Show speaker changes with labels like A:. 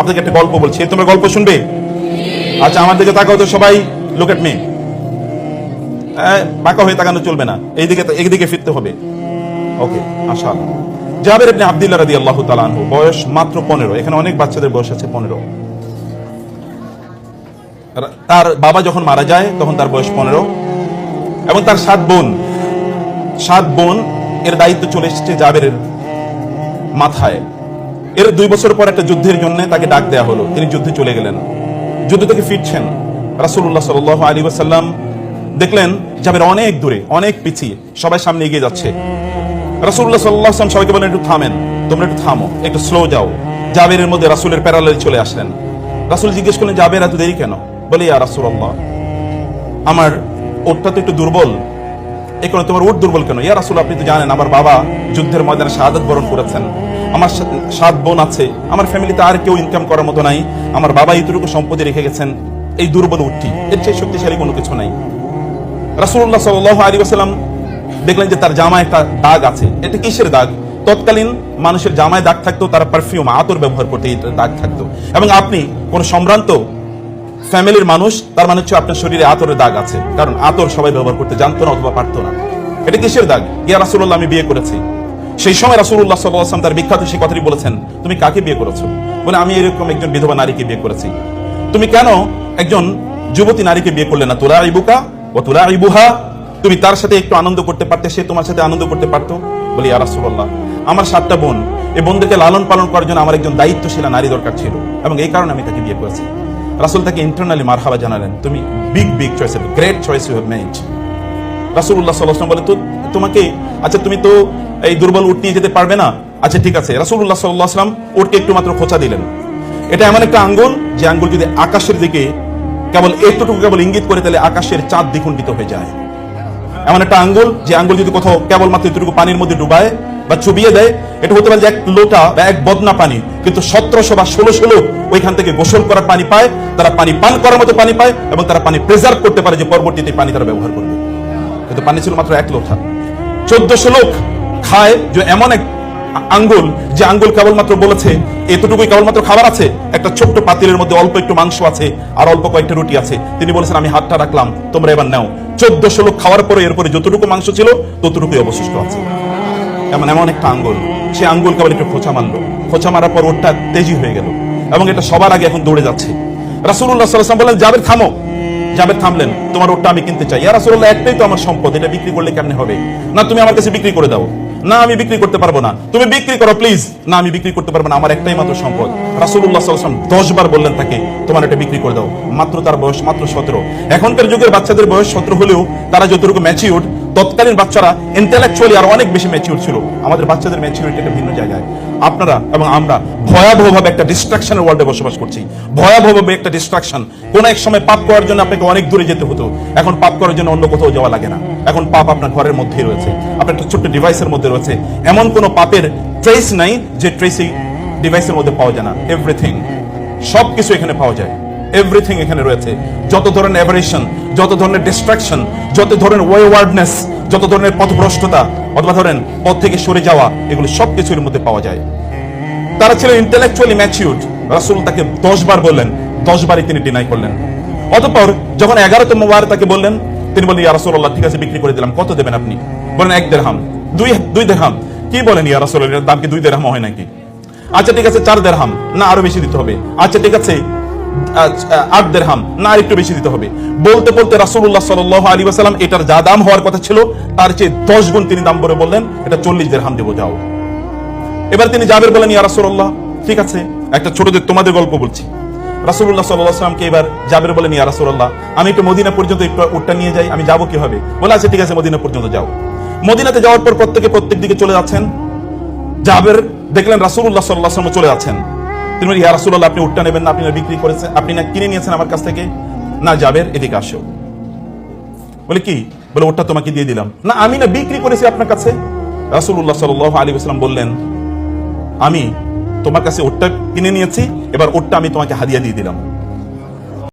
A: আপনাকে একটা গল্প বলছি, তোমরা গল্প শুনবে? আচ্ছা, আমার দিকে তাকাও তো সবাই, লুক এট মি। বাঁকা হয়ে তাকানো চলবে না, এইদিকে ফিরতে হবে। ওকে, মাশাআল্লাহ। জাবের ইবনে আব্দুল্লাহ রাদিয়াল্লাহু তাআলা আনহু, বয়স মাত্র 15। এখানে অনেক বাচ্চাদের বয়স আছে 15। তার বাবা যখন মারা যায় তখন তার বয়স 15, এবং তার 7 বোন এর দায়িত্ব চলে এসেছে জাবেরের মাথায়। এর 2 বছর পর একটা যুদ্ধের জন্য তাকে ডাক দেয়া হলো, তিনি যুদ্ধে চলে গেলেন। যুদ্ধ থেকে ফিরছেন, রাসূলুল্লাহ সাল্লাল্লাহু আলাইহি ওয়াসাল্লাম দেখলেন জাবের অনেক দূরে, অনেক পিছিয়ে, সবাই সামনে এগিয়ে যাচ্ছে। রাসূলুল্লাহ সাল্লাল্লাহু আলাইহি ওয়াসাল্লাম সবাইকে বলেন, একটু থামেন, তোমরা একটু থামো, একটু স্লো যাও। জাবেরের মধ্যে রাসূলের প্যারালালে চলে আসলেন। রাসূল জিজ্ঞেস করলেন, জাবের এত দেরি কেন? বলে, ইয়া রাসূলুল্লাহ, আমার ওটটা তো একটু দুর্বল। এই কারণে। তোমার উট দুর্বল কেন? ইয়া রাসূল, আপনি তো জানেন আমার বাবা যুদ্ধের ময়দানে শাহাদাত বরণ করেছেন, আমার 7 বোন আছে, আমার ফ্যামিলিতে আর কেউ ইনকাম করার মতো নাই, আমার বাবা এইটুকু সম্পত্তি রেখে গেছেন, এই দুর্বল উটটি, এর চেয়ে শক্তিশালী কোনো কিছু নাই। রাসূলুল্লাহ সাল্লাল্লাহু আলাইহি ওয়াসাল্লাম দেখলেন যে তার জামায় একটা দাগ আছে। এটা কিসের দাগ? তৎকালীন মানুষের জামায় দাগ থাকতো, তারা পারফিউম, আতর ব্যবহার করতে এই দাগ থাকতো। এবং আপনি কোন সম্ভ্রান্ত ফ্যামিলির মানুষ, তার মানে হচ্ছে আপনার শরীরে আতরের দাগ আছে, কারণ আতর সবাই ব্যবহার করতে জানতো না অথবা পারতো না। এটা কিসের দাগ? ইয়া রাসূলুল্লাহ, আমি বিয়ে করেছি। সেই সময় রাসূলুল্লাহ সাল্লাল্লাহু আলাইহি ওয়াসাল্লাম তার বিখ্যাত সেই কথাটি বলেছেন, তুমি কাকে বিয়ে করেছো? বলে, আমি এরকম একজন বিধবা নারীকে বিয়ে করেছি। তুমি কেন একজন যুবতী নারীকে বিয়ে করলে না? তুলাইবুকা ওয়া তুলাইবুহা, তুমি তার সাথে একটু আনন্দ করতে পারতে, সে তোমার সাথে আনন্দ করতে পারতো। বলি, ইয়া রাসূলুল্লাহ, আমার 7টা বোন, এই বোনদেরকে লালন পালন করার জন্য আমার একজন দায়িত্বশীল নারী দরকার ছিল, এবং এই কারণে আমি তাকে বিয়ে করেছি। রাসূল তাকে ইন্টারনালি মারহাবা জানালেন, তুমি big choice, great choice you have made. রাসূলুল্লাহ সাল্লাল্লাহু আলাইহি ওয়াসাল্লাম বলে, তো তোমাকে, আচ্ছা তুমি তো এই দুর্বল উট নিয়ে যেতে পারবে না, আচ্ছা ঠিক আছে। রাসূলুল্লাহ সাল্লাল্লাহু আলাইহি ওয়াসাল্লাম উটকে একটু মাত্র খোঁচা দিলেন। এটা এমন একটা আঙ্গুল, যে আঙ্গুল যদি আকাশের দিকে কেবল এতটুকু কেবল ইঙ্গিত করে, তাহলে আকাশের চাঁদ দ্বিখণ্ডিত হয়ে যায়। এমন একটা আঙ্গুল, যে আঙ্গুল যদি কোথাও কেবলমাত্র এতটুকু পানির মধ্যে ডুবায় বা চুবিয়ে দেয়, এটা হতে পারে যে 1 লোটা বা 1 বদনা পানি, কিন্তু 1700 বা 1600 লোক ওইখান থেকে গোসল করার পানি পায়, তারা পানি পান করার মতো পানি পায়, এবং তারা পানি প্রিজার্ভ করতে পারে, যে পরবর্তীতে পানি তারা ব্যবহার করবে। কিন্তু পানি ছিল মাত্র 1 লোটা। 1400 লোক খায় যে এমন এক আঙ্গুল, যে আঙ্গুল কেবলমাত্র বলেছে এতটুকুই কেবলমাত্র খাবার আছে, একটা ছোট্ট পাতিলের মধ্যে অল্প একটু মাংস আছে আর অল্প কয়েকটা রুটি আছে। তিনি বলেছেন, আমি হাতটা রাখলাম, তোমরা এবার নাও। 1400 লোক খাওয়ার পরে এরপরে যতটুকু মাংস ছিল ততটুকুই অবশিষ্ট আছে। এমন একটা আঙ্গুল, সে আঙ্গুল কেবল একটু খোঁচা মারলো, খোঁচা মারার পর ওটা তেজি হয়ে গেল, এবং এটা সবার আগে এখন দৌড়ে যাচ্ছে। রাসূলুল্লাহ সাল্লাল্লাহু আলাইহি ওয়াসাল্লাম বললেন, জাবের থামো। জাবের থামলেন, তোমার ওটা আমি কিনতে চাই। ইয়া রাসূলুল্লাহ, একটাই তো আমার সম্পদ, এটা বিক্রি করলে কেমনে হবে? না, তুমি আমার কাছে বিক্রি করে দাও। না, আমি বিক্রি করতে পারবো না। তুমি বিক্রি করো প্লিজ। না, আমি বিক্রি করতে পারবো না, আমার একটাই মাত্র সম্পদ। রাসূলুল্লাহ সাল্লাল্লাহু আলাইহি ওয়াসাল্লাম 10 বার বললেন তাকে, তোমার এটা বিক্রি করে দাও। মাত্র তার বয়স মাত্র 17। এখনকার যুগের বাচ্চাদের বয়স 17 হলেও তারা যতটুকু ম্যাচিউরড, তৎকালীন বাচ্চারা ইন্টেলেকচুয়ালি আর অনেক বেশি ম্যাচিউর ছিল। আমাদের বাচ্চাদের ম্যাচিউরিটি একটা ভিন্ন জায়গায়। আপনারা এবং আমরা ভয়াবহভাবে একটা ডিস্ট্রাকশনের ওয়ার্ল্ডে বসবাস করছি। ভয়াবহভাবে একটা ডিস্ট্রাকশন। কোন এক সময় পাপ করার জন্য আপনাকে অনেক দূরে যেতে হতো, এখন পাপ করার জন্য অন্য কোথাও যাওয়া লাগে না। এখন পাপ আপনার ঘরের মধ্যেই রয়েছে, আপনার একটা ছোট্ট ডিভাইসের মধ্যে রয়েছে। এমন কোন পাপের ট্রেস নাই যে ট্রেসই ডিভাইসের মধ্যে পাওয়া যায় না। এভরিথিং, সবকিছু এখানে পাওয়া যায়। এভরিথিং এখানে রয়েছে। যত ধরনের অ্যাভারেশন, যত ধরনের ডিস্ট্রাকশন, যত ধরনের ওয়েওয়ার্ডনেস, যত ধরনের পথভ্রষ্টতা অথবা ধরেন পথ থেকে সরে যাওয়া, এগুলো সবকিছুর মধ্যে পাওয়া যায়। তারা ছিল ইন্টেলেকচুয়ালি ম্যাচিউরড। রাসূল তাকে 10 বার বললেন, 10 বারই তিনি ডিনাই করলেন। অতঃপর যখন 11তম বার তাকে বললেন, তিনি বললেন, ইয়া রাসূলুল্লাহ, ঠিক আছে বিক্রি করে দিলাম, কত দেবেন আপনি? বলেন 1 দিরহাম। 2 দিরহাম। কি বলেন ইয়া রাসূলুল্লাহ, এর দাম কি 2 দিরহাম হয় নাকি? আচ্ছা ঠিক আছে 4 দিরহাম। না, আরো বেশি দিতে হবে। আচ্ছা ঠিক আছে 8 দিরহাম। না, আর একটু বেশি দিতে হবে। বলতে বলতে রাসূলুল্লাহ সাল্লাল্লাহু আলাইহি ওয়াসাল্লাম এটার যা দাম হওয়ার কথা ছিল তার চেয়ে 10 গুণ তিনি দাম বলে বললেন, এটা 40 দিরহাম দেবো, যাও। এবার তিনি জাবের বলেন, ইয়া রাসূলুল্লাহ, ঠিক আছে, একটা ছোটদের তোমাদের গল্প বলছি। রাসূলুল্লাহ সাল্লাল্লাহু আলাইহি ওয়াসাল্লামকে এবার জাবের বলেন, ইয়া রাসূলুল্লাহ, আমি একটু মদিনা পর্যন্ত একটু উটটা নিয়ে যাই, আমি যাবো কিভাবে? বলে, আচ্ছা ঠিক আছে, মদিনা পর্যন্ত যাও। মদিনাতে যাওয়ার পর প্রত্যেক দিকে চলে যাচ্ছেন। জাবের দেখলেন রাসূলুল্লাহ সাল্লাল্লাহু আলাইহি ওয়াসাল্লাম চলে যাচ্ছেন। তিনি বলেন, ইয়া রাসূলুল্লাহ, আপনি উটটা নেবেন না? আপনি না বিক্রি করেছেন, আপনি না কিনে নিয়েছেন আমার কাছ থেকে? না, জাবের এদিকে আসো। বলে, কি? বলে, ওটটা তোমাকে দিয়ে দিলাম। না, আমি না বিক্রি করেছি আপনার কাছে। রাসূলুল্লাহ সাল্লাল্লাহু আলাইহি ওয়াসাল্লাম বললেন, আমি তোমার কাছে ওটটা কিনে নিয়েছি, এবার ওটটা আমি তোমাকে হাদিয়া দিয়ে দিলাম।